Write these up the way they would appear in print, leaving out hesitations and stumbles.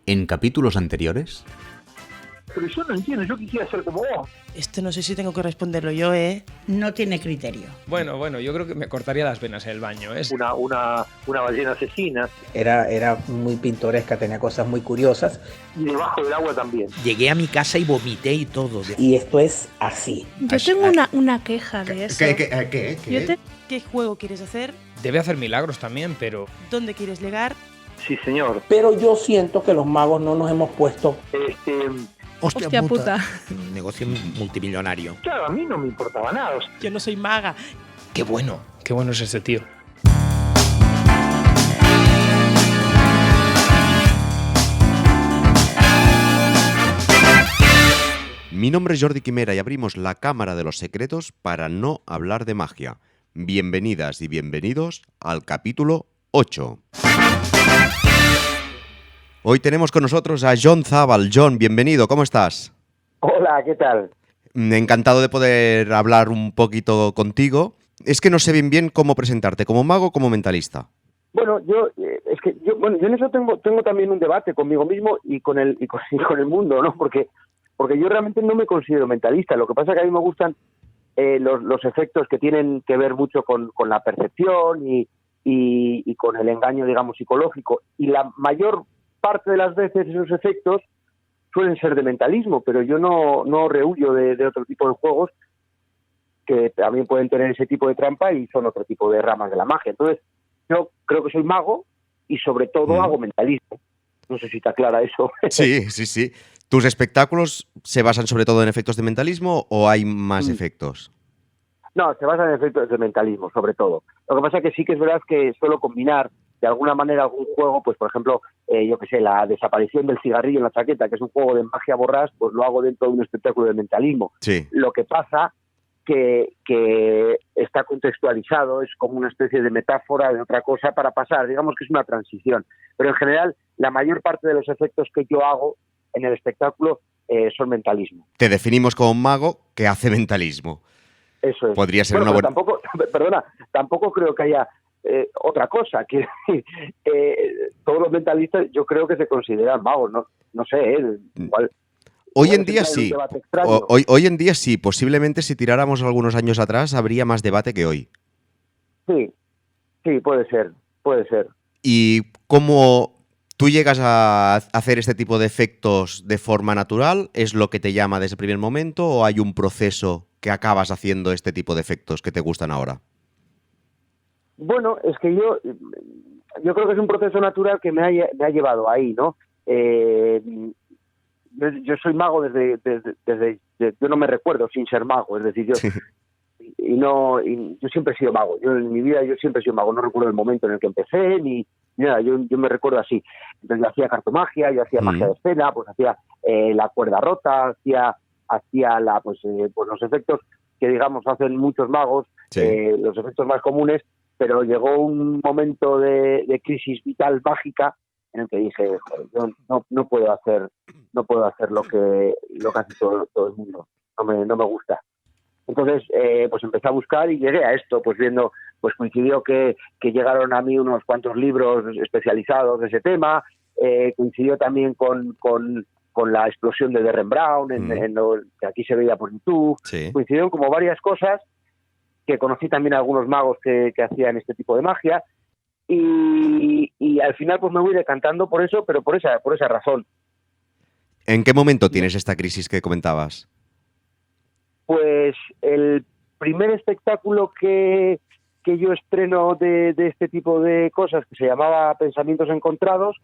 En capítulos anteriores... Pero yo no entiendo, yo quisiera ser como vos. Esto no sé si tengo que responderlo yo, ¿eh? No tiene criterio. Bueno, yo creo que me cortaría las venas en el baño, ¿eh? Una ballena asesina. Era muy pintoresca, tenía cosas muy curiosas. Y debajo del agua también. Llegué a mi casa y vomité y todo. Y esto es así. Yo tengo una queja de eso. ¿Qué juego quieres hacer? Debe hacer milagros también, pero... ¿Dónde quieres llegar? Sí, señor. Pero yo siento que los magos no nos hemos puesto... Hostia puta. Negocio multimillonario. Claro, a mí no me importaba nada. Yo no soy maga. Qué bueno es ese tío. Mi nombre es Jordi Quimera y abrimos la Cámara de los Secretos para no hablar de magia. Bienvenidas y bienvenidos al capítulo 8. Hoy tenemos con nosotros a Jon Zabal. Jon, bienvenido, ¿cómo estás? Hola, ¿qué tal? Encantado de poder hablar un poquito contigo. Es que no sé bien cómo presentarte, como mago o como mentalista. Bueno, yo en eso tengo también un debate conmigo mismo y con el mundo, ¿no? Porque yo realmente no me considero mentalista. Lo que pasa es que a mí me gustan los efectos que tienen que ver mucho con la percepción y con el engaño, digamos, psicológico. Y la mayor parte de las veces esos efectos suelen ser de mentalismo, pero yo no rehuyo de otro tipo de juegos que también pueden tener ese tipo de trampa y son otro tipo de ramas de la magia. Entonces, yo creo que soy mago y sobre todo hago mentalismo. No sé si te aclara eso. Sí. ¿Tus espectáculos se basan sobre todo en efectos de mentalismo o hay más efectos? No, se basan en efectos de mentalismo, sobre todo. Lo que pasa es que sí que es verdad que suelo combinar de alguna manera algún juego, pues por ejemplo, la desaparición del cigarrillo en la chaqueta, que es un juego de magia borrás, pues lo hago dentro de un espectáculo de mentalismo. Sí. Lo que pasa que está contextualizado, es como una especie de metáfora de otra cosa para pasar, digamos que es una transición. Pero en general, la mayor parte de los efectos que yo hago en el espectáculo son mentalismo. Te definimos como un mago que hace mentalismo. Eso es. Podría ser una buena... Tampoco creo que haya otra cosa, que todos los mentalistas yo creo que se consideran magos, no sé, igual. Hoy en día sí. Hoy en día sí. Posiblemente si tiráramos algunos años atrás habría más debate que hoy. Sí, puede ser. ¿Y cómo tú llegas a hacer este tipo de efectos de forma natural? ¿Es lo que te llama desde el primer momento o hay un proceso que acabas haciendo este tipo de efectos que te gustan ahora? Bueno, es que yo creo que es un proceso natural que me ha llevado ahí, ¿no? Yo soy mago desde yo no me recuerdo sin ser mago, es decir, yo siempre he sido mago. Yo en mi vida siempre he sido mago, no recuerdo el momento en el que empecé ni nada, yo me recuerdo así. Entonces yo hacía cartomagia, yo hacía magia de escena, pues hacía la cuerda rota, hacía los efectos que digamos hacen muchos magos, los efectos más comunes, pero llegó un momento de crisis vital mágica en el que dije, joder, yo no puedo hacer lo que hace todo el mundo, no me gusta. Entonces, pues empecé a buscar y llegué a esto, pues viendo, pues coincidió que llegaron a mí unos cuantos libros especializados de ese tema, coincidió también con la explosión de Derren Brown, en lo que aquí se veía por YouTube, coincidieron como varias cosas, que conocí también a algunos magos que hacían este tipo de magia, y al final pues me voy decantando por eso, pero por esa razón. ¿En qué momento tienes esta crisis que comentabas? Pues el primer espectáculo que yo estreno de este tipo de cosas, que se llamaba Pensamientos Encontrados,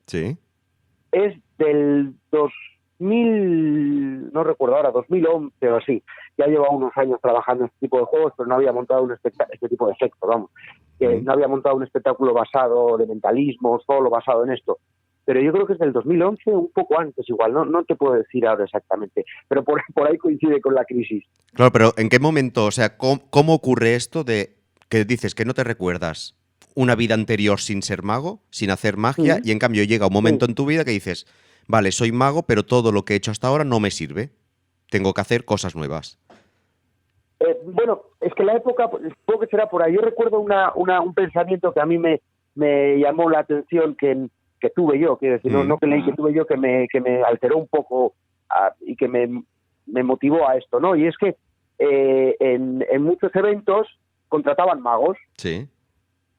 es del 2000, no recuerdo ahora, 2011 o así. Ya llevo unos años trabajando en este tipo de juegos, pero no había montado este tipo de efecto, vamos. No había montado un espectáculo basado de mentalismo, solo basado en esto. Pero yo creo que es del 2011, un poco antes igual, no te puedo decir ahora exactamente, pero por ahí coincide con la crisis. Claro, pero ¿en qué momento, o sea, cómo ocurre esto de que dices que no te recuerdas una vida anterior sin ser mago, sin hacer magia, y en cambio llega un momento en tu vida que dices, vale, soy mago, pero todo lo que he hecho hasta ahora no me sirve, tengo que hacer cosas nuevas? Bueno, es que la época, supongo que será por ahí. Yo recuerdo un pensamiento que a mí me llamó la atención, que tuve yo, quiero decir, no que leí, que tuve yo, que me alteró un poco y que me motivó a esto, ¿no? Y es que en muchos eventos contrataban magos. Sí.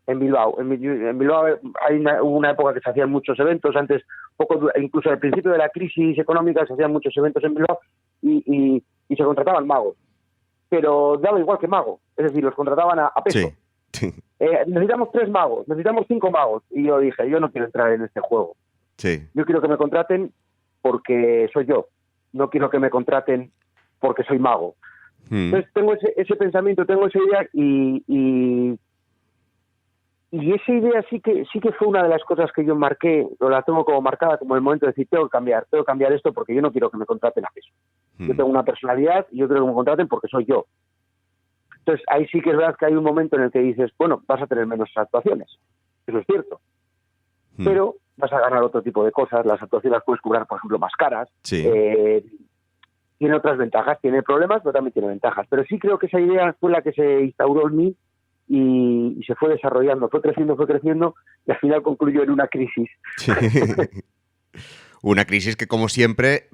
En Bilbao. En Bilbao hubo una época que se hacían muchos eventos, antes, incluso al principio de la crisis económica, se hacían muchos eventos en Bilbao y se contrataban magos. Pero daba igual que mago, es decir, los contrataban a peso. Sí. Necesitamos 3 magos, necesitamos 5 magos. Y yo dije, yo no quiero entrar en este juego. Sí. Yo quiero que me contraten porque soy yo. No quiero que me contraten porque soy mago. Entonces tengo ese pensamiento, tengo esa idea y esa idea sí que fue una de las cosas que yo marqué, o la tengo como marcada como el momento de decir, tengo que cambiar esto porque yo no quiero que me contraten a peso. Yo tengo una personalidad y yo quiero que me contraten porque soy yo. Entonces ahí sí que es verdad que hay un momento en el que dices, bueno, vas a tener menos actuaciones, eso es cierto, pero vas a ganar otro tipo de cosas, las actuaciones las puedes cobrar, por ejemplo, más caras, Sí. Tiene otras ventajas, tiene problemas, pero también tiene ventajas. Pero sí creo que esa idea fue la que se instauró en mí y se fue desarrollando, fue creciendo y al final concluyó en una crisis. Sí. Una crisis que, como siempre,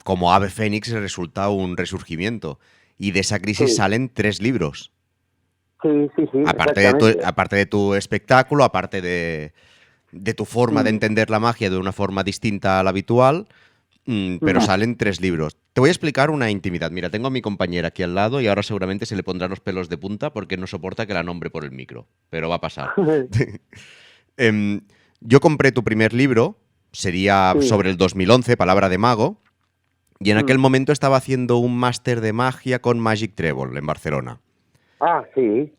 como ave fénix, resulta un resurgimiento. Y de esa crisis salen 3 libros. Sí. Aparte de tu espectáculo, aparte de tu forma de entender la magia de una forma distinta a la habitual, pero salen 3 libros. Te voy a explicar una intimidad. Mira, tengo a mi compañera aquí al lado y ahora seguramente se le pondrán los pelos de punta porque no soporta que la nombre por el micro, pero va a pasar. Yo compré tu primer libro, sería sobre el 2011, Palabra de Mago, y en aquel momento estaba haciendo un máster de magia con Magic Trébol en Barcelona. Ah, sí.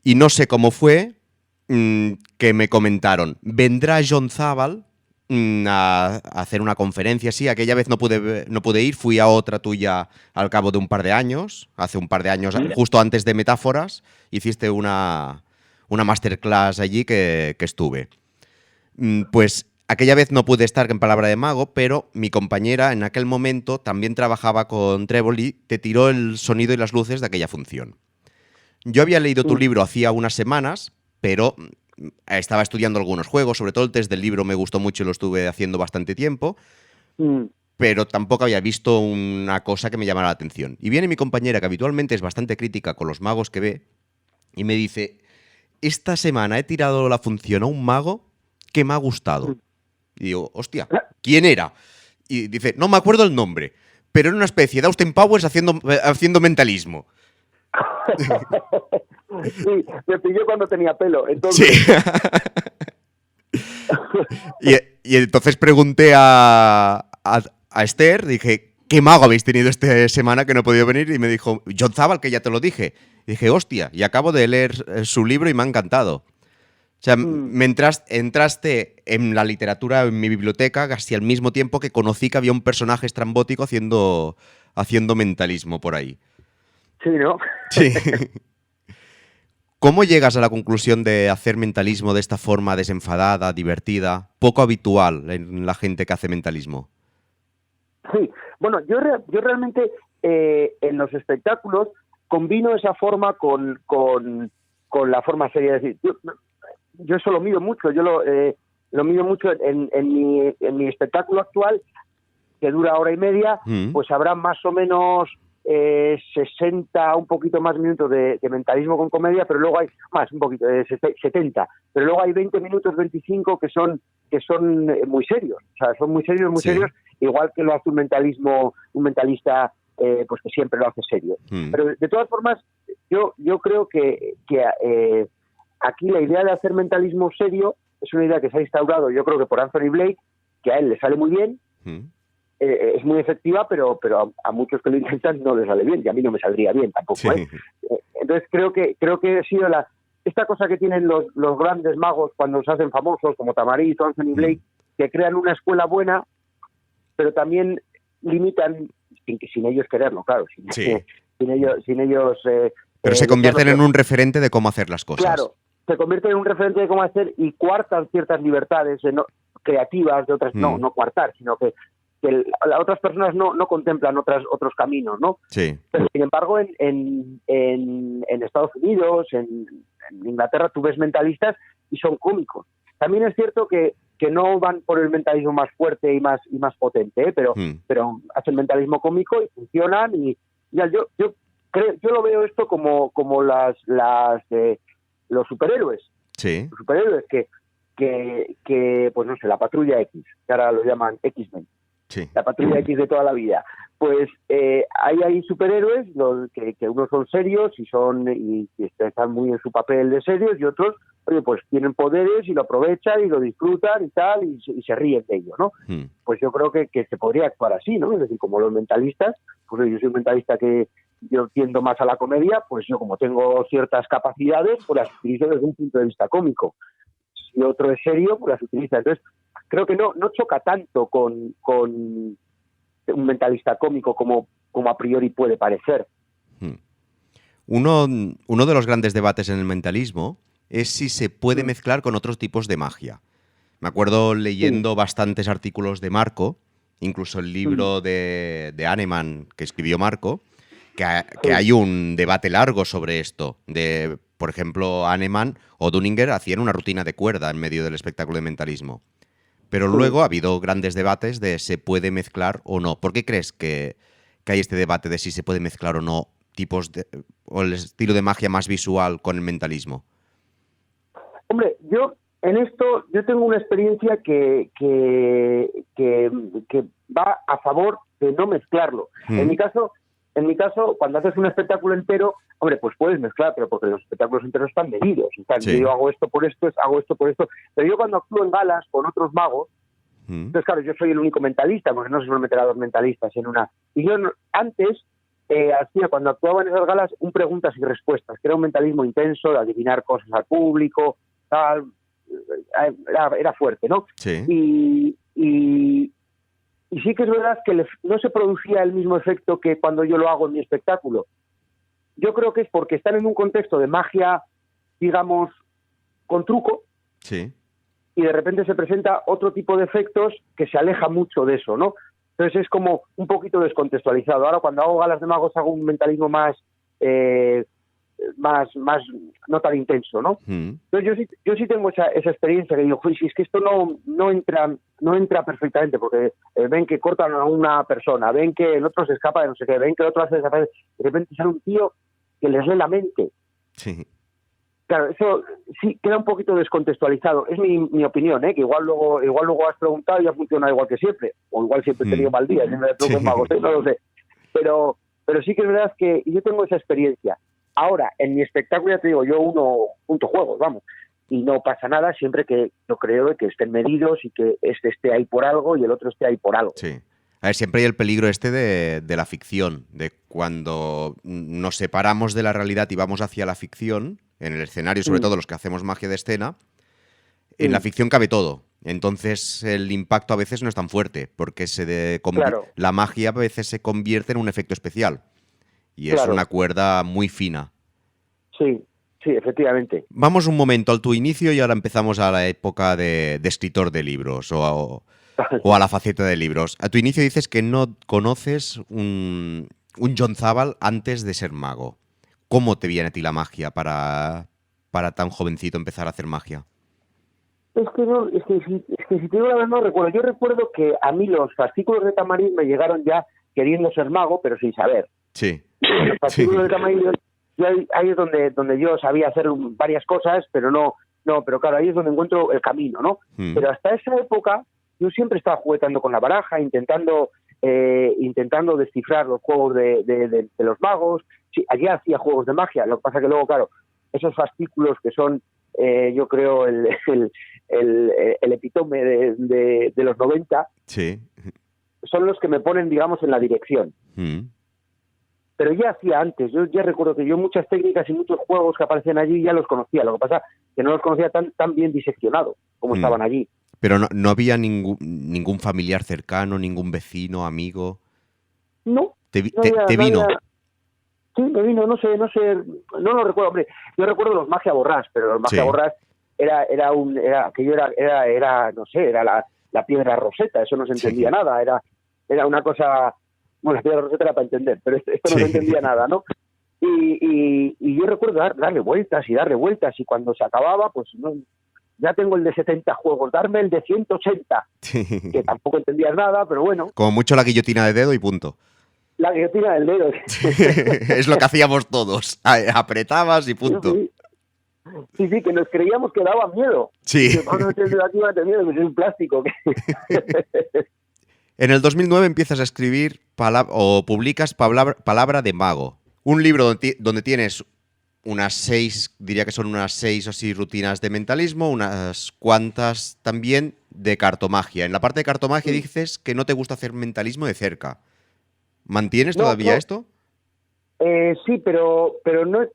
Y no sé cómo fue que me comentaron, vendrá John Zabal a hacer una conferencia. Sí, aquella vez no pude ir, fui a otra tuya al cabo de un par de años, hace un par de años, justo antes de Metáforas, hiciste una masterclass allí que estuve. Pues aquella vez no pude estar en Palabra de Mago, pero mi compañera en aquel momento también trabajaba con Trébol y te tiró el sonido y las luces de aquella función. Yo había leído tu libro hacía unas semanas, pero estaba estudiando algunos juegos, sobre todo el test del libro me gustó mucho y lo estuve haciendo bastante tiempo, pero tampoco había visto una cosa que me llamara la atención. Y viene mi compañera, que habitualmente es bastante crítica con los magos que ve, y me dice, esta semana he tirado la función a un mago que me ha gustado. Y digo, hostia, ¿quién era? Y dice, no me acuerdo el nombre, pero era una especie de Austin Powers haciendo mentalismo. Sí, me pilló cuando tenía pelo. Entonces... Sí. y entonces pregunté a Esther, dije, ¿qué mago habéis tenido esta semana que no he podido venir? Y me dijo, John Zabal, que ya te lo dije. Y dije, hostia, y acabo de leer su libro y me ha encantado. O sea, entraste en la literatura, en mi biblioteca, casi al mismo tiempo que conocí que había un personaje estrambótico haciendo mentalismo por ahí. Sí, ¿no? Sí. ¿Cómo llegas a la conclusión de hacer mentalismo de esta forma desenfadada, divertida, poco habitual en la gente que hace mentalismo? Sí, bueno, yo realmente en los espectáculos combino esa forma con la forma seria. Es decir, yo eso lo mido mucho, yo lo mido mucho en mi espectáculo actual, que dura hora y media, pues habrá más o menos 60, un poquito más minutos de mentalismo con comedia, pero luego hay más, un poquito, 70, pero luego hay 20 minutos, 25 que son muy serios, o sea, son muy serios, serios, igual que lo hace un mentalista pues que siempre lo hace serio. Pero de todas formas, yo creo que aquí la idea de hacer mentalismo serio es una idea que se ha instaurado, yo creo que por Anthony Blake, que a él le sale muy bien, es muy efectiva, pero a muchos que lo intentan no les sale bien, y a mí no me saldría bien tampoco. Sí. Entonces creo que ha sido esta cosa que tienen los grandes magos cuando se hacen famosos, como Tamariz o Anthony Blake, que crean una escuela buena, pero también limitan, sin ellos quererlo, claro, sin ellos pero se convierten en un referente de cómo hacer las cosas. Claro, se convierten en un referente de cómo hacer y coartan ciertas libertades creativas de otras, no coartar, sino que otras personas no contemplan otros caminos, ¿no? Sí. Pero sin embargo, en Estados Unidos, en Inglaterra, tú ves mentalistas y son cómicos. También es cierto que no van por el mentalismo más fuerte y más potente, pero hacen mentalismo cómico y funcionan. Y ya, yo lo veo esto como los superhéroes. Sí. Los superhéroes que pues no sé, la Patrulla X, que ahora lo llaman X-Men. Sí. La Patrulla X de toda la vida. Pues hay superhéroes que unos son serios y están muy en su papel de serios, y otros, oye, pues tienen poderes y lo aprovechan y lo disfrutan y tal, y se ríen de ello, ¿no? Pues yo creo que se podría actuar así, ¿no? Es decir, como los mentalistas, pues yo soy un mentalista que yo tiendo más a la comedia, pues yo como tengo ciertas capacidades, pues las utilizo desde un punto de vista cómico. Si otro es serio, pues las utiliza. Entonces, creo que no choca tanto con un mentalista cómico como a priori puede parecer. Uno de los grandes debates en el mentalismo es si se puede mezclar con otros tipos de magia. Me acuerdo leyendo bastantes artículos de Marco, incluso el libro de Hahnemann que escribió Marco, que hay un debate largo sobre esto. Por ejemplo, Hahnemann o Dunninger hacían una rutina de cuerda en medio del espectáculo de mentalismo. Pero luego ha habido grandes debates de se puede mezclar o no. ¿Por qué crees que hay este debate de si se puede mezclar o no o el estilo de magia más visual con el mentalismo? Hombre, yo tengo una experiencia que va a favor de no mezclarlo. En mi caso, cuando haces un espectáculo entero, hombre, pues puedes mezclar, pero porque los espectáculos enteros están medidos. Yo hago esto por esto, hago esto por esto. Pero yo cuando actúo en galas con otros magos, entonces claro, yo soy el único mentalista, porque no se suelen meter a dos mentalistas en una. Y yo antes hacía, cuando actuaba en esas galas, un preguntas y respuestas, que era un mentalismo intenso, de adivinar cosas al público, tal. Era fuerte, ¿no? Sí. Y sí que es verdad que no se producía el mismo efecto que cuando yo lo hago en mi espectáculo. Yo creo que es porque están en un contexto de magia, digamos, con truco, sí, y de repente se presenta otro tipo de efectos que se aleja mucho de eso, ¿no? Entonces es como un poquito descontextualizado. Ahora cuando hago galas de magos hago un mentalismo más no tan intenso, ¿no? Entonces yo sí tengo esa experiencia que digo, si es que esto no entra perfectamente, porque ven que cortan a una persona, ven que el otro se escapa de no sé qué, ven que el otro hace desaparecer, de repente sale un tío que les lee la mente. Sí. Claro, eso sí queda un poquito descontextualizado. Es mi opinión, que igual luego has preguntado y ha funcionado igual que siempre, o igual siempre he tenido mal día, siempre con magos, no lo sé. Pero sí que es verdad que yo tengo esa experiencia. Ahora, en mi espectáculo, ya te digo, yo junto juegos, vamos, y no pasa nada siempre que yo creo que estén medidos y que este esté ahí por algo y el otro esté ahí por algo. Sí. A ver, siempre hay el peligro de la ficción, de cuando nos separamos de la realidad y vamos hacia la ficción, en el escenario, sobre todo los que hacemos magia de escena, en la ficción cabe todo. Entonces el impacto a veces no es tan fuerte, porque la magia a veces se convierte en un efecto especial. Y es una cuerda muy fina. Sí, efectivamente. Vamos un momento a tu inicio y ahora empezamos a la época de escritor de libros o a la faceta de libros. A tu inicio dices que no conoces un John Zabal antes de ser mago. ¿Cómo te viene a ti la magia para tan jovencito empezar a hacer magia? Es que si te digo la verdad no recuerdo. Yo recuerdo que a mí los fascículos de Tamarín me llegaron ya queriendo ser mago, pero sin saber. Sí. Los fascículos de Tamarín, ahí es donde yo sabía hacer varias cosas, pero pero claro, ahí es donde encuentro el camino, ¿no? Pero hasta esa época yo siempre estaba juguetando con la baraja, intentando descifrar los juegos de los magos. Sí, allí hacía juegos de magia, lo que pasa que luego, claro, esos fascículos que son, yo creo, el epítome de los 90, sí, son los que me ponen, digamos, en la dirección. Pero ya hacía antes, yo ya recuerdo que yo muchas técnicas y muchos juegos que aparecían allí ya los conocía, lo que pasa que no los conocía tan bien diseccionados como estaban allí. Pero no había ningún familiar cercano, ningún vecino, amigo. No. ¿Te vino? Sí, me vino, no sé, no lo recuerdo, hombre. Yo recuerdo los Magia Borrás, pero los Magia Borrás era no sé, era la piedra roseta, eso no se entendía nada, era una cosa, bueno, la piedra roseta era para entender, pero esto no se entendía nada, ¿no? Y yo recuerdo darle vueltas y cuando se acababa, pues ya tengo el de 70 juegos, darme el de 180, que tampoco entendías nada, pero bueno. Como mucho la guillotina de dedo y punto. La guillotina del dedo. Es lo que hacíamos todos. Apretabas y punto. Sí, que nos creíamos que daba miedo. Sí. Que no te aquí va a tener miedo, que es un plástico. En el 2009 empiezas a escribir o publicas Palabra de Mago. Un libro donde tienes unas 6, diría que son unas 6 o así rutinas de mentalismo, unas cuantas también de cartomagia. En la parte de cartomagia dices que no te gusta hacer mentalismo de cerca. ¿Mantienes todavía esto? Sí, pero no,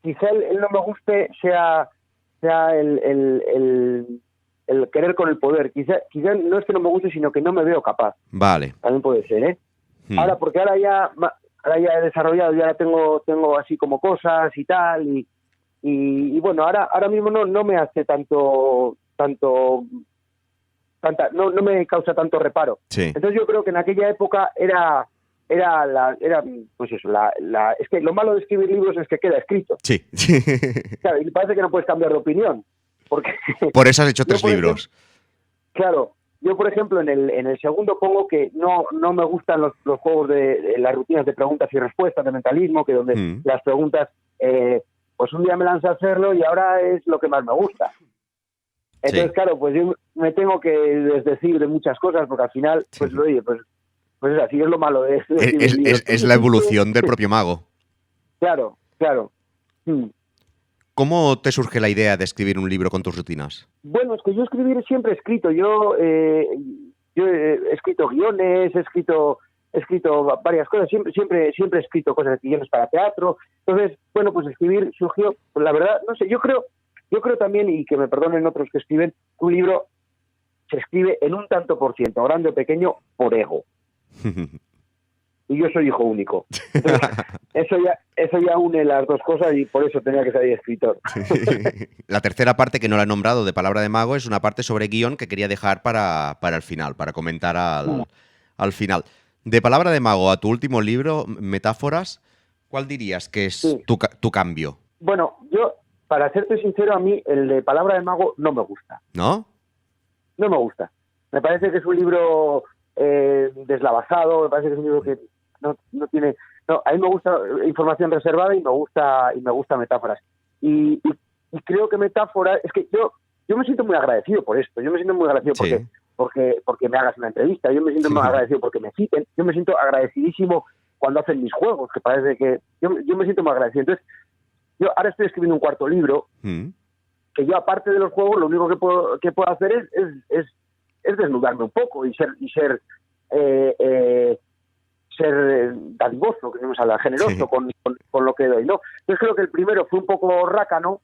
quizá el no me guste sea el querer con el poder. Quizá no es que no me guste, sino que no me veo capaz. Vale. También puede ser, ¿eh? Ahora, porque ahora ya he desarrollado, ya tengo así como cosas y tal, y bueno, ahora mismo no me hace no me causa tanto reparo. Sí. Entonces yo creo que en aquella época era pues eso, es que lo malo de escribir libros es que queda escrito. Sí. Claro, y parece que no puedes cambiar de opinión, porque por eso has hecho 3 libros. Claro. Yo, por ejemplo, en el segundo pongo que no me gustan los juegos de las rutinas de preguntas y respuestas de mentalismo, que donde las preguntas, pues un día me lancé a hacerlo y ahora es lo que más me gusta. Entonces, claro, pues yo me tengo que desdecir de muchas cosas, porque al final, pues oye, pues es así, es lo malo de esto. Es la evolución del propio mago. Claro. ¿Cómo te surge la idea de escribir un libro con tus rutinas? Bueno, es que yo escribir siempre he escrito. Yo he escrito guiones, he escrito varias cosas. Siempre he escrito cosas, guiones para teatro. Entonces, bueno, pues escribir surgió, pues la verdad, no sé, yo creo también, y que me perdonen otros que escriben, un libro se escribe en un tanto por ciento, grande o pequeño, por ego. Y yo soy hijo único. Entonces, eso ya une las dos cosas y por eso tenía que ser escritor. La tercera parte que no la he nombrado de Palabra de Mago es una parte sobre guión que quería dejar para el final, para comentar al final. De Palabra de Mago a tu último libro, Metáforas, ¿cuál dirías que es tu cambio? Bueno, yo, para serte sincero, a mí el de Palabra de Mago no me gusta. ¿No? No me gusta. Me parece que es un libro deslavazado, me parece que es un libro que no tiene... No, a mí me gusta información reservada y me gusta metáforas. Y creo que metáforas... Es que yo me siento muy agradecido por esto. Yo me siento muy agradecido porque me hagas una entrevista. Yo me siento muy agradecido porque me citen. Yo me siento agradecidísimo cuando hacen mis juegos, que parece que... Yo me siento muy agradecido. Entonces, yo ahora estoy escribiendo un cuarto libro que yo, aparte de los juegos, lo único que puedo hacer es desnudarme un poco y ser dadivoso, que no me sale, generoso con lo que doy, ¿no? Entonces creo que el primero fue un poco rácano,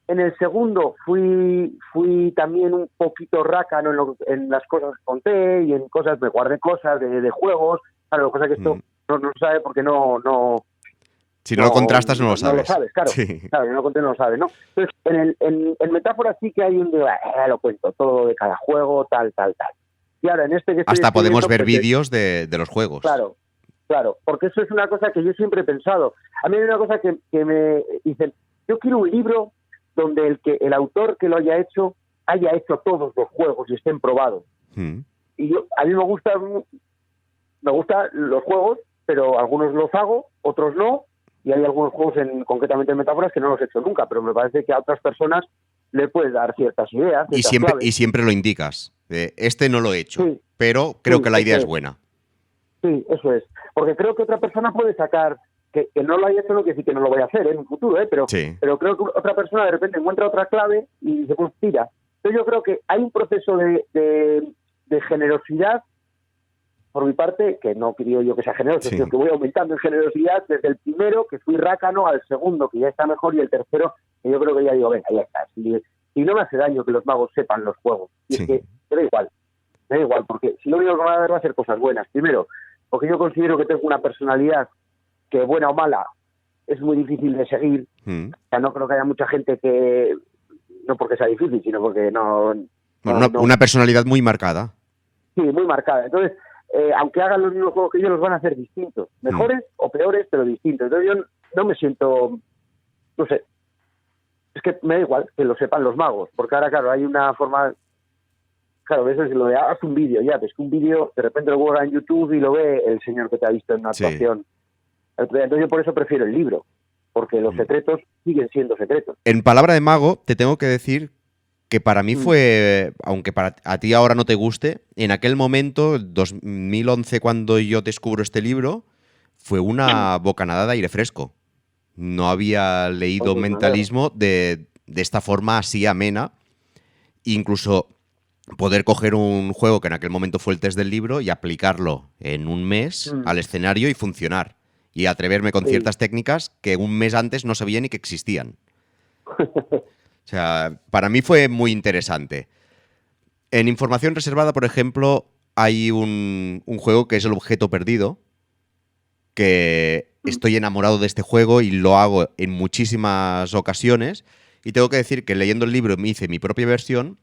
en el segundo fui también un poquito rácano en las cosas que conté y en cosas, me guardé cosas de juegos, claro, cosa que esto no sabe porque no si no lo contrastas no lo sabes. No lo sabes, claro. Sí. Claro, yo no lo conté, no lo sabes, ¿no? Entonces, en metáfora sí que hay lo cuento, todo de cada juego, tal. Y ahora, en este que estoy hasta podemos ver vídeos de los juegos. Claro, porque eso es una cosa que yo siempre he pensado. A mí hay una cosa que me dicen, yo quiero un libro donde el autor que lo haya hecho todos los juegos y estén probados. Y a mí me gustan los juegos, pero algunos los hago, otros no, y hay algunos juegos, concretamente en metáforas, que no los he hecho nunca, pero me parece que a otras personas le puedes dar ciertas ideas. Y siempre lo indicas. Este no lo he hecho, pero creo que la idea es buena. Sí, eso es. Porque creo que otra persona puede sacar, que no lo haya hecho, no quiere decir que no lo vaya a hacer en un futuro, pero creo que otra persona de repente encuentra otra clave y dice, pues tira. Entonces yo creo que hay un proceso de generosidad por mi parte, que no quiero yo que sea generoso, sino que voy aumentando en generosidad desde el primero, que fui rácano, al segundo, que ya está mejor, y el tercero, que yo creo que ya digo, venga, ya está. Y no me hace daño que los magos sepan los juegos. Y es que me da igual, porque si lo único que van a ver va a ser cosas buenas. Primero, porque yo considero que tengo una personalidad que, buena o mala, es muy difícil de seguir. O sea, no creo que haya mucha gente que, no porque sea difícil, sino porque una personalidad muy marcada. Sí, muy marcada. Entonces, aunque hagan los mismos juegos que yo, los van a hacer distintos. Mejores o peores, pero distintos. Entonces yo no me siento, no sé, es que me da igual que lo sepan los magos, porque ahora, claro, hay una forma... Claro, eso es lo de haz un vídeo, ya, ves que un vídeo de repente lo guarda en YouTube y lo ve el señor que te ha visto en una actuación. Entonces yo por eso prefiero el libro, porque los secretos siguen siendo secretos. En palabra de mago, te tengo que decir que para mí fue, aunque para a ti ahora no te guste, en aquel momento, 2011, cuando yo descubro este libro, fue una bocanada de aire fresco. No había leído mentalismo de esta forma así amena. Incluso poder coger un juego que en aquel momento fue el test del libro y aplicarlo en un mes al escenario y funcionar. Y atreverme con ciertas técnicas que un mes antes no sabía ni que existían. O sea, para mí fue muy interesante. En Información Reservada, por ejemplo, hay un juego que es El Objeto Perdido, que estoy enamorado de este juego y lo hago en muchísimas ocasiones. Y tengo que decir que leyendo el libro me hice mi propia versión.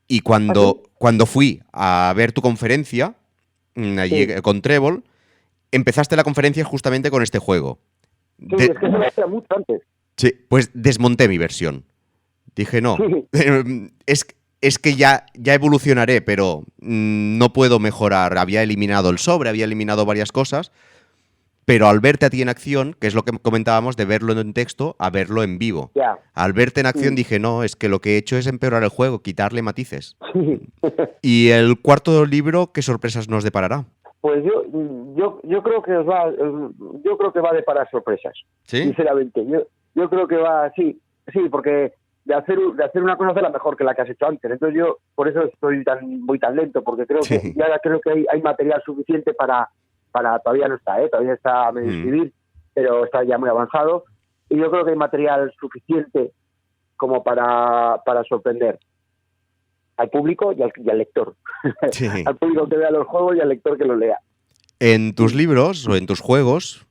Y cuando fui a ver tu conferencia, allí con Trébol, empezaste la conferencia justamente con este juego. Sí, es que se lo hacía mucho antes. Sí, pues desmonté mi versión. Dije, no, es que ya evolucionaré, pero no puedo mejorar. Había eliminado el sobre, había eliminado varias cosas, pero al verte a ti en acción, que es lo que comentábamos de verlo en texto a verlo en vivo. Ya. Al verte en acción dije, no, es que lo que he hecho es empeorar el juego, quitarle matices. Y el cuarto libro, ¿qué sorpresas nos deparará? Pues yo creo que yo creo que va a deparar sorpresas. ¿Sí? Sinceramente, yo creo que va, sí, porque de hacer una cosa la mejor que la que has hecho antes. Entonces yo por eso estoy muy tan lento, porque creo que hay material suficiente para todavía no está, todavía está a medio escribir, pero está ya muy avanzado, y yo creo que hay material suficiente como para sorprender al público y al lector. Sí. Al público que vea los juegos y al lector que los lea. En tus libros o en tus juegos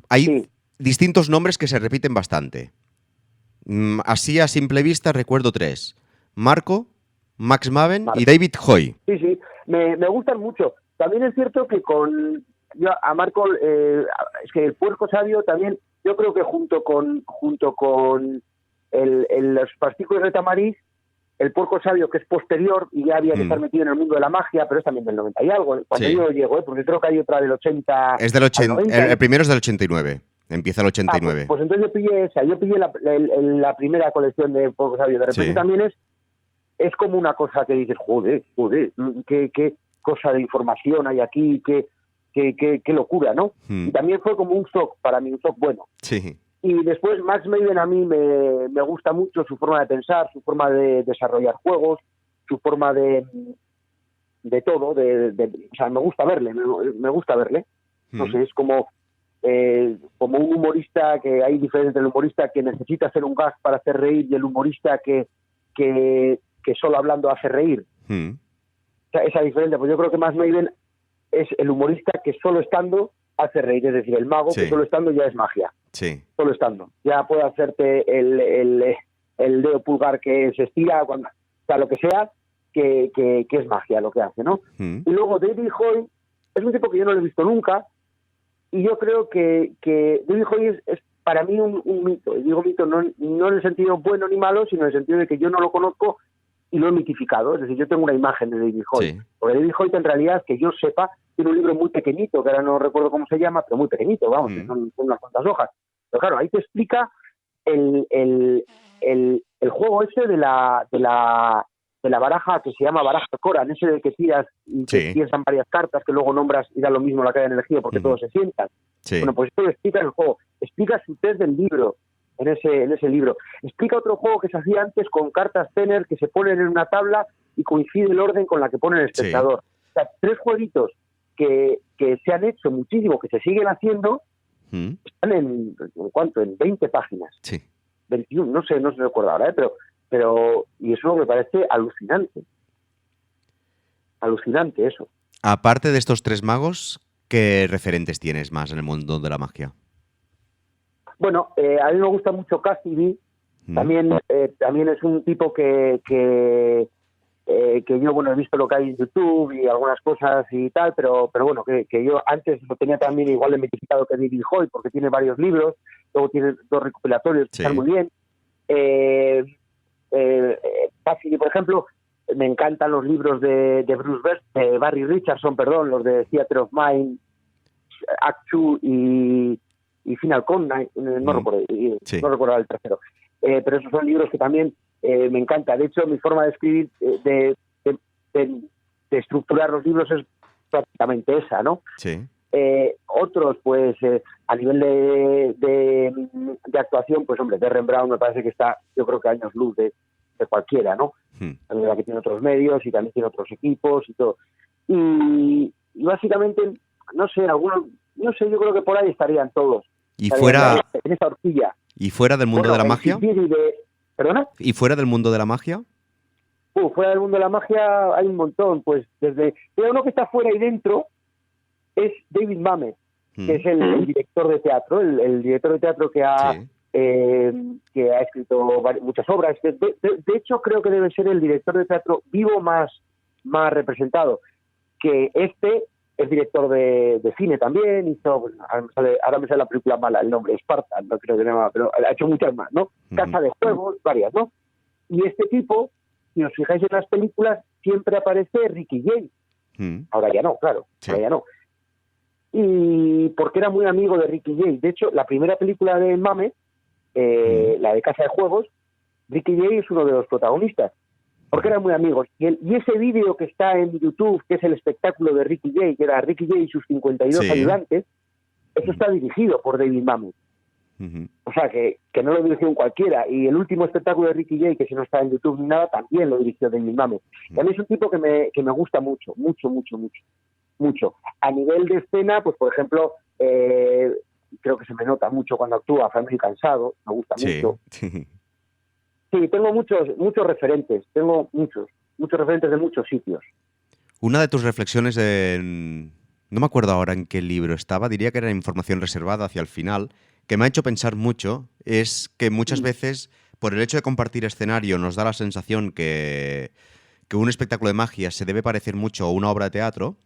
hay distintos nombres que se repiten bastante. Así a simple vista recuerdo 3. Marco, Max Maven y David Hoy. Sí, me gustan mucho. También es cierto que a Marco, es que el Puerco Sabio también, yo creo que junto con los Fascículos de Tamariz, el Puerco Sabio, que es posterior y ya había que estar metido en el mundo de la magia, pero es también del 90 y algo, cuando yo llego, porque creo que hay otra del 80. Es del 80, el primero es del 89, empieza el 89. Pues entonces yo pillé la primera colección de Puerco Sabio. De repente también es como una cosa que dices, joder, qué cosa de información hay aquí, qué locura, ¿no? Y también fue como un shock para mí, un shock bueno. Sí. Y después Max Maven a mí me gusta mucho su forma de pensar, su forma de desarrollar juegos, su forma de todo, o sea, me gusta verle. No sé, es como un humorista, que hay diferencia entre el humorista que necesita hacer un gag para hacer reír y el humorista que solo hablando hace reír. O sea, esa diferencia, pues yo creo que Max Maven es el humorista que solo estando hace reír, es decir, el mago que solo estando ya es magia. Sí. Solo estando. Ya puede hacerte el dedo pulgar que se estira, o sea, lo que sea, que es magia lo que hace, ¿no? Y luego David Hoy es un tipo que yo no lo he visto nunca, y yo creo que David Hoy es para mí un mito. Y digo mito no en el sentido bueno ni malo, sino en el sentido de que yo no lo conozco y lo he mitificado. Es decir, yo tengo una imagen de David Hoy. Porque David Hoy, en realidad, que yo sepa, tiene un libro muy pequeñito, que ahora no recuerdo cómo se llama, pero muy pequeñito, vamos, son unas cuantas hojas. Pero claro, ahí te explica el juego ese de la baraja que se llama baraja Coran, ese del que tiras y te piensan varias cartas que luego nombras y da lo mismo la que hayan elegido porque todos se sientan. Bueno, pues esto lo explica el juego. Explica su test del libro en ese libro. Explica otro juego que se hacía antes con cartas Tener que se ponen en una tabla y coincide el orden con la que pone el espectador. O sea, 3 jueguitos que se han hecho muchísimo, que se siguen haciendo, están en 20 páginas. 21, no sé recuerdo ahora, pero y eso me parece alucinante. Alucinante eso. Aparte de estos 3 magos, ¿qué referentes tienes más en el mundo de la magia? Bueno, a mí me gusta mucho Cassidy. También es un tipo que yo, bueno, he visto lo que hay en YouTube y algunas cosas y tal, pero bueno, que yo antes lo tenía también igual de mitificado que David Hoy, porque tiene varios libros, luego tiene 2 recopilatorios que están muy bien. Casi, por ejemplo, me encantan los libros de Barry Richardson, los de Theatre of Mind, Act 2 y Final Countdown, no recuerdo el tercero. Pero esos son libros que también me encanta. De hecho, mi forma de escribir, de estructurar los libros es prácticamente esa, ¿no? Sí. Otros, pues, a nivel de actuación, pues, hombre, Derren Brown me parece que está, yo creo que años luz de cualquiera, ¿no? También que tiene otros medios y también tiene otros equipos y todo. Y básicamente, no sé, yo creo que por ahí estarían todos. ¿Y fuera en esa horquilla? ¿Y fuera del mundo de la magia? ¿Perdona? ¿Y fuera del mundo de la magia? Fuera del mundo de la magia hay un montón, pues desde... Pero uno que está fuera y dentro es David Mamet, que es el director de teatro, el director de teatro que ha escrito muchas obras. De hecho, creo que debe ser el director de teatro vivo más representado, que es director de cine también, hizo, ahora me sale la película mala, el nombre, Spartan, no creo que nada, pero ha hecho muchas más, ¿no? Casa de Juegos, varias, ¿no? Y este tipo, si os fijáis en las películas, siempre aparece Ricky Jay. Ahora ya no, claro, ahora ya no. Y porque era muy amigo de Ricky Jay. De hecho, la primera película de Mamet, la de Casa de Juegos, Ricky Jay es uno de los protagonistas, porque eran muy amigos. Y ese vídeo que está en YouTube, que es el espectáculo de Ricky Jay, que era Ricky Jay y sus 52 ayudantes, eso está dirigido por David Mamet. O sea, que no lo dirigió un cualquiera. Y el último espectáculo de Ricky Jay, que si no está en YouTube ni nada, también lo dirigió David Mamet. Y a mí es un tipo que me gusta mucho. A nivel de escena, pues por ejemplo, creo que se me nota mucho cuando actúa Family Cansado, me gusta mucho. Sí, tengo muchos referentes, muchos referentes de muchos sitios. Una de tus reflexiones, no me acuerdo ahora en qué libro estaba, diría que era Información reservada hacia el final, que me ha hecho pensar mucho, es que muchas veces, por el hecho de compartir escenario, nos da la sensación que un espectáculo de magia se debe parecer mucho a una obra de teatro,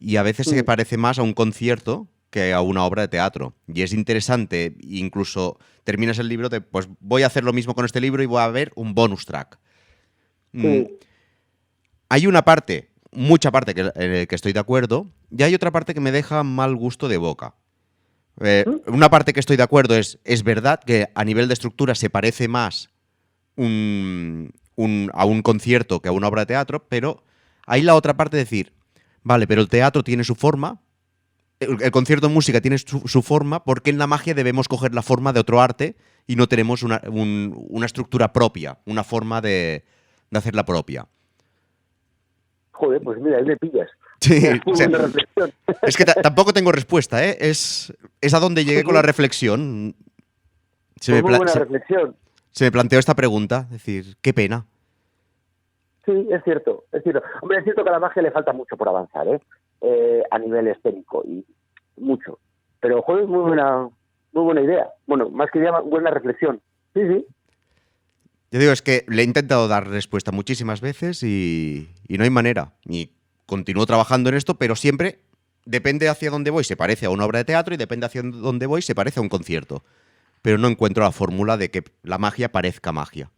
y a veces se parece más a un concierto que a una obra de teatro. Y es interesante, incluso terminas el libro de, pues voy a hacer lo mismo con este libro y voy a ver un bonus track. Hay una parte, mucha parte en la que estoy de acuerdo, y hay otra parte que me deja mal gusto de boca. Una parte que estoy de acuerdo es verdad que a nivel de estructura se parece más a un concierto que a una obra de teatro, pero hay la otra parte de decir, vale, pero el teatro tiene su forma, el concierto de música tiene su forma, ¿por qué en la magia debemos coger la forma de otro arte y no tenemos una estructura propia, una forma de hacerla propia? Joder, pues mira, ahí me pillas. Sí, o sea, es que tampoco tengo respuesta, ¿eh? Es a donde llegué con la reflexión. Muy buena reflexión. Se me planteó esta pregunta, es decir, qué pena. Sí, es cierto. Hombre, es cierto que a la magia le falta mucho por avanzar, a nivel escénico, y mucho. Pero, joder, muy buena idea. Bueno, más que idea, buena reflexión. Sí. Yo digo, es que le he intentado dar respuesta muchísimas veces y no hay manera. Y continúo trabajando en esto, pero siempre depende hacia dónde voy, se parece a una obra de teatro, y depende hacia dónde voy, se parece a un concierto. Pero no encuentro la fórmula de que la magia parezca magia.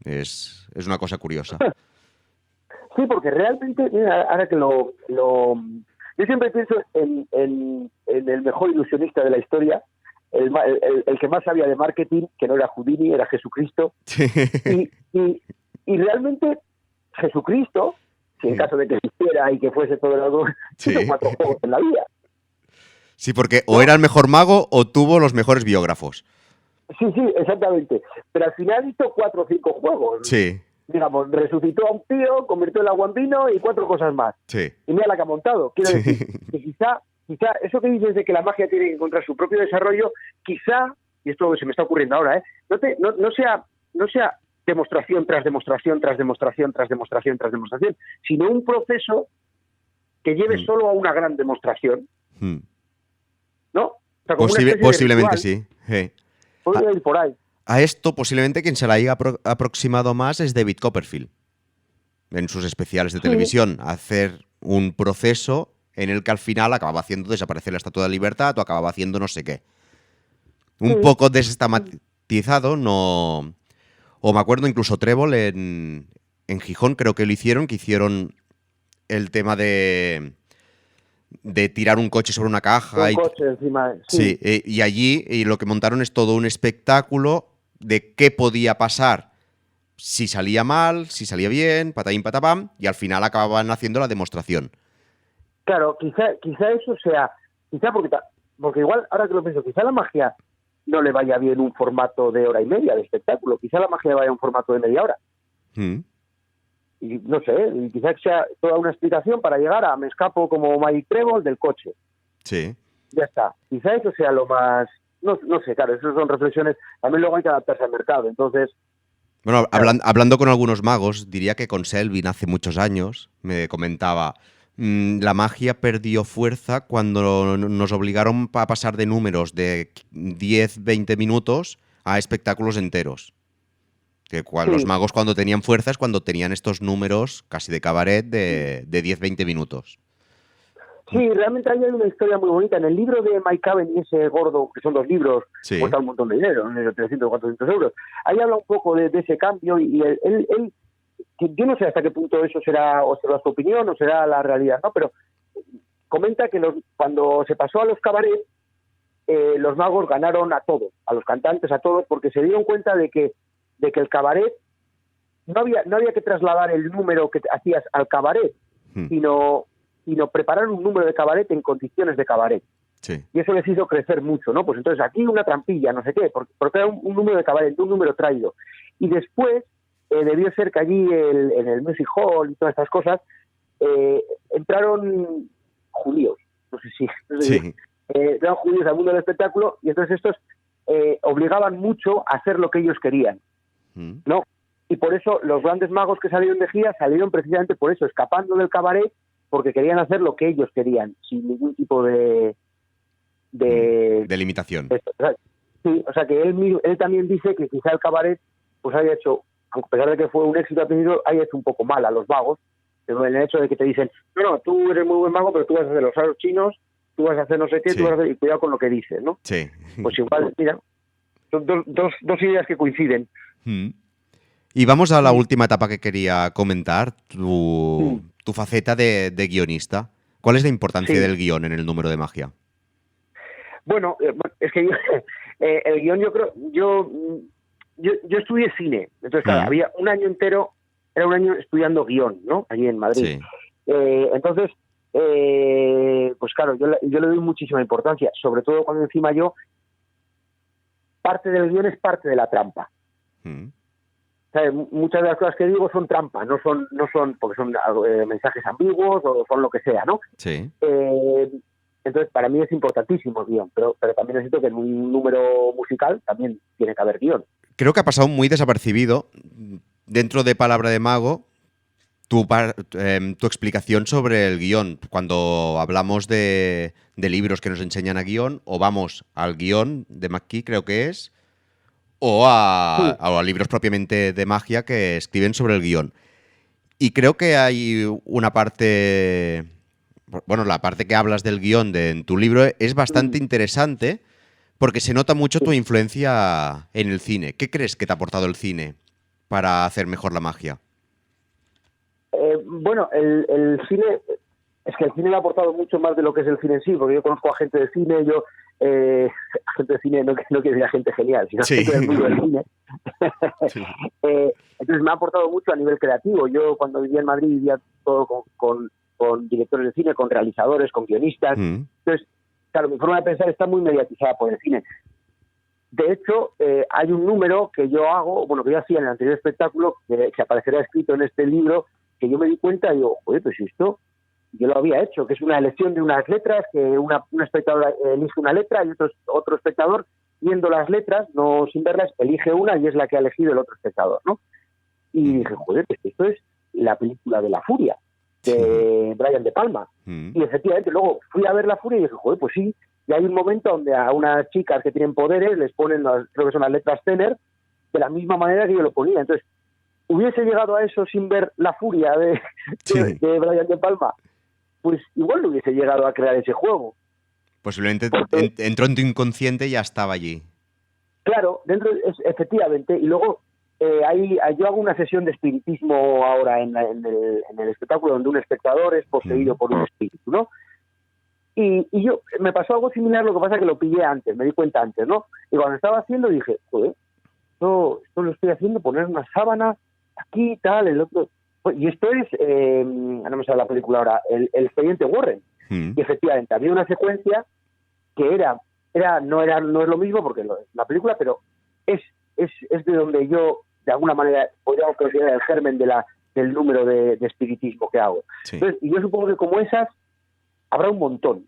Es una cosa curiosa. Sí, porque realmente, mira, ahora que yo siempre pienso en el mejor ilusionista de la historia, el que más sabía de marketing, que no era Houdini, era Jesucristo. Sí. Y realmente Jesucristo, si en caso de que existiera y que fuese todo algo, hizo 4 juegos en la vida. Sí, porque o era el mejor mago o tuvo los mejores biógrafos. Sí, exactamente. Pero al final hizo 4 o 5 juegos. Sí. Digamos, resucitó a un tío, convirtió el agua en vino y 4 cosas más. Sí. Y mira la que ha montado. Quiero decir que quizá eso que dices de que la magia tiene que encontrar su propio desarrollo, quizá, y esto se me está ocurriendo ahora, no sea demostración tras demostración tras demostración tras demostración tras demostración, sino un proceso que lleve solo a una gran demostración. ¿No? O sea, posiblemente sí. Podría ir por ahí. A esto, posiblemente, quien se la haya aproximado más es David Copperfield, en sus especiales de televisión. Hacer un proceso en el que al final acababa haciendo desaparecer la Estatua de la Libertad o acababa haciendo no sé qué. Un poco empiezado, no... O me acuerdo incluso Trébol en Gijón, creo que hicieron el tema de tirar un coche sobre una caja. Un coche encima. Sí, y allí lo que montaron es todo un espectáculo de qué podía pasar si salía mal, si salía bien, pataín patapam, y al final acababan haciendo la demostración. Claro, quizá eso sea, porque igual, ahora que lo pienso, quizá la magia no le vaya bien un formato de hora y media de espectáculo, quizá la magia le vaya un formato de media hora. Y no sé, y quizá sea toda una explicación para llegar a me escapo como Mike Trébol del coche. Sí. Ya está. Quizá eso sea lo más... No sé, claro, esas son reflexiones. También luego hay que adaptarse al mercado, entonces... Bueno, hablando con algunos magos, diría que con Selvin hace muchos años me comentaba, la magia perdió fuerza cuando nos obligaron a pasar de números de 10, 20 minutos a espectáculos enteros. Que los magos cuando tenían fuerza es cuando tenían estos números casi de cabaret de 10, 20 minutos. Sí, realmente ahí hay una historia muy bonita. En el libro de Mike Caven y ese gordo, que son 2 libros, cuesta un montón de dinero, 300 o 400 euros. Ahí habla un poco de ese cambio y él yo no sé hasta qué punto eso será su opinión o será la realidad, ¿no? Pero comenta que cuando se pasó a los cabarets, los magos ganaron a todos, a los cantantes, a todos, porque se dieron cuenta de que el cabaret no había que trasladar el número que hacías al cabaret, sino preparar un número de cabaret en condiciones de cabaret. Sí. Y eso les hizo crecer mucho, ¿no? Pues entonces aquí una trampilla, no sé qué, porque era un número de cabaret, un número traído. Y después debió ser que allí en el Music Hall y todas estas cosas entraron judíos, no sé si eran judíos al mundo del espectáculo, y entonces estos obligaban mucho a hacer lo que ellos querían, ¿no? Y por eso los grandes magos que salieron de gira salieron precisamente por eso, escapando del cabaret, porque querían hacer lo que ellos querían, sin ningún tipo de limitación. Sí, o sea que él también dice que quizá el cabaret pues haya hecho, a pesar de que fue un éxito al principio, haya hecho un poco mal a los magos, en el hecho de que te dicen, no, tú eres muy buen mago, pero tú vas a hacer los aros chinos, tú vas a hacer no sé qué, tú vas a hacer, y cuidado con lo que dices, ¿no? Sí. Pues igual, mira, son dos ideas que coinciden. Y vamos a la última etapa que quería comentar, tu faceta de guionista. ¿Cuál es la importancia del guión en el número de magia? Bueno, es que el guión yo estudié cine, entonces claro, había un año entero, era un año estudiando guión, ¿no? Allí en Madrid. Sí. Entonces, pues claro, yo le doy muchísima importancia, sobre todo cuando encima parte del guión es parte de la trampa. ¿Sabes? Muchas de las cosas que digo son trampa, no son porque son mensajes ambiguos o son lo que sea, ¿no? Sí. Entonces, para mí es importantísimo el guión, pero también necesito que en un número musical también tiene que haber guión. Creo que ha pasado muy desapercibido dentro de Palabra de Mago tu explicación sobre el guión. Cuando hablamos de libros que nos enseñan a guión, o vamos al guión de McKee, creo que es, o a libros propiamente de magia que escriben sobre el guión. Y creo que hay una parte... Bueno, la parte que hablas del guión en tu libro es bastante interesante porque se nota mucho tu influencia en el cine. ¿Qué crees que te ha aportado el cine para hacer mejor la magia? Bueno, el cine... Es que el cine me ha aportado mucho más de lo que es el cine en sí, porque yo conozco a gente de cine, gente de cine no quiere decir a gente genial, sino gente del mundo del cine. Sí. Entonces me ha aportado mucho a nivel creativo. Yo cuando vivía en Madrid vivía todo con directores de cine, con realizadores, con guionistas. Entonces, claro, mi forma de pensar está muy mediatizada por el cine. De hecho, hay un número que yo hago, bueno, que yo hacía en el anterior espectáculo, que aparecerá escrito en este libro, que yo me di cuenta y digo, oye, pues esto yo lo había hecho, que es una elección de unas letras, que un espectador elige una letra y otro espectador, viendo las letras, no sin verlas, elige una y es la que ha elegido el otro espectador, ¿no? Y dije, joder, pues esto es la película de La Furia, de Brian De Palma. Y efectivamente luego fui a ver La Furia y dije, joder, pues sí, y hay un momento donde a unas chicas que tienen poderes les ponen, creo que son las letras Tener, de la misma manera que yo lo ponía. Entonces, ¿hubiese llegado a eso sin ver La Furia de Brian De Palma? Pues igual no hubiese llegado a crear ese juego. Posiblemente entró en tu inconsciente y ya estaba allí. Claro, efectivamente, y luego yo hago una sesión de espiritismo ahora en el espectáculo donde un espectador es poseído por un espíritu, ¿no? Y yo, me pasó algo similar, lo que pasa es que lo pillé antes, me di cuenta antes, ¿no? Y cuando estaba haciendo dije, joder, esto lo estoy haciendo, poner una sábana aquí, tal, el otro... Y esto es, no me sale la película ahora, el expediente Warren. Y efectivamente, había una secuencia que no es lo mismo porque la película, pero es de donde yo, de alguna manera, podríamos considerar el germen del número de espiritismo que hago. Sí. Entonces, y yo supongo que como esas, habrá un montón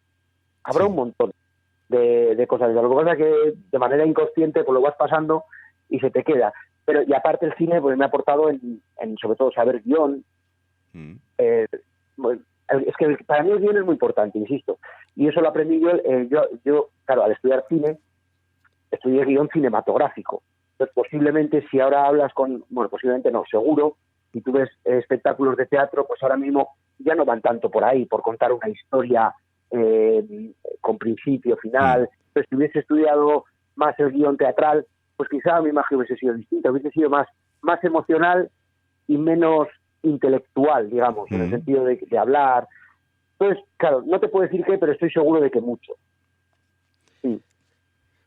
de cosas. Lo que pasa es que de manera inconsciente pues lo vas pasando y se te queda. Pero y aparte el cine pues me ha aportado en sobre todo saber guión. Bueno, es que para mí el guión es muy importante, insisto. Y eso lo aprendí yo claro, al estudiar cine, estudié guión cinematográfico. Entonces posiblemente si ahora hablas posiblemente no, seguro, si tú ves espectáculos de teatro, pues ahora mismo ya no van tanto por ahí, por contar una historia con principio, final. Entonces si hubiese estudiado más el guión teatral, pues quizá mi imagen hubiese sido distinta, hubiese sido más emocional y menos intelectual, digamos, en el sentido de hablar. Entonces, claro, no te puedo decir qué, pero estoy seguro de que mucho. Sí.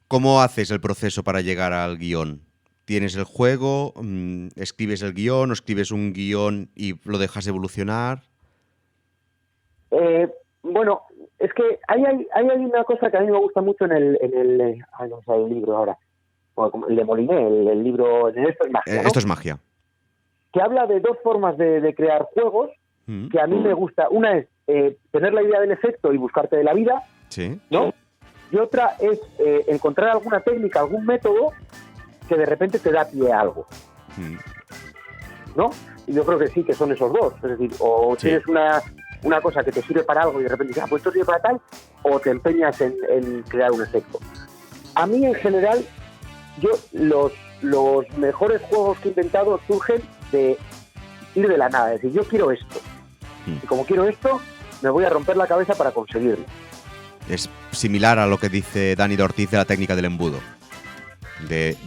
¿Cómo haces el proceso para llegar al guión? ¿Tienes el juego, escribes el guión o escribes un guión y lo dejas evolucionar? Bueno, es que hay una cosa que a mí me gusta mucho en el no sé el libro ahora, el de Moliné, el libro de Esto es magia, ¿no? Esto es magia. Que habla de dos formas de crear juegos que a mí me gusta. Una es tener la idea del efecto y buscarte de la vida, sí, ¿no? Y otra es encontrar alguna técnica, algún método que de repente te da pie a algo, ¿no? Y yo creo que sí, que son esos dos. Es decir, o tienes una cosa que te sirve para algo y de repente dices, pues esto sirve para tal, o te empeñas en crear un efecto. A mí, en general, los mejores juegos que he inventado surgen de ir de la nada. Es decir, yo quiero esto. Y como quiero esto, me voy a romper la cabeza para conseguirlo. Es similar a lo que dice Dani de Ortiz de la técnica del embudo.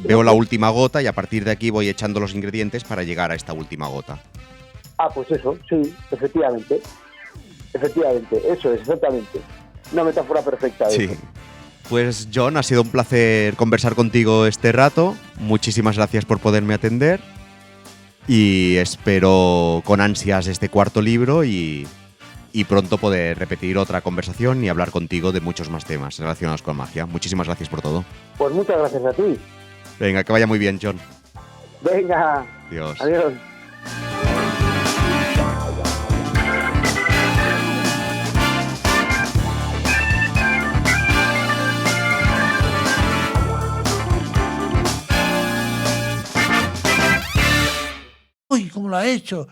Veo la última gota y a partir de aquí voy echando los ingredientes para llegar a esta última gota. Pues eso, sí, efectivamente. Efectivamente, eso es, exactamente. Una metáfora perfecta de eso. Pues John, ha sido un placer conversar contigo este rato. Muchísimas gracias por poderme atender. Y espero con ansias este cuarto libro y pronto poder repetir otra conversación y hablar contigo de muchos más temas relacionados con magia. Muchísimas gracias por todo. Pues muchas gracias a ti. Venga, que vaya muy bien, John. Venga. Adiós. Adiós. Uy, ¿cómo lo ha hecho?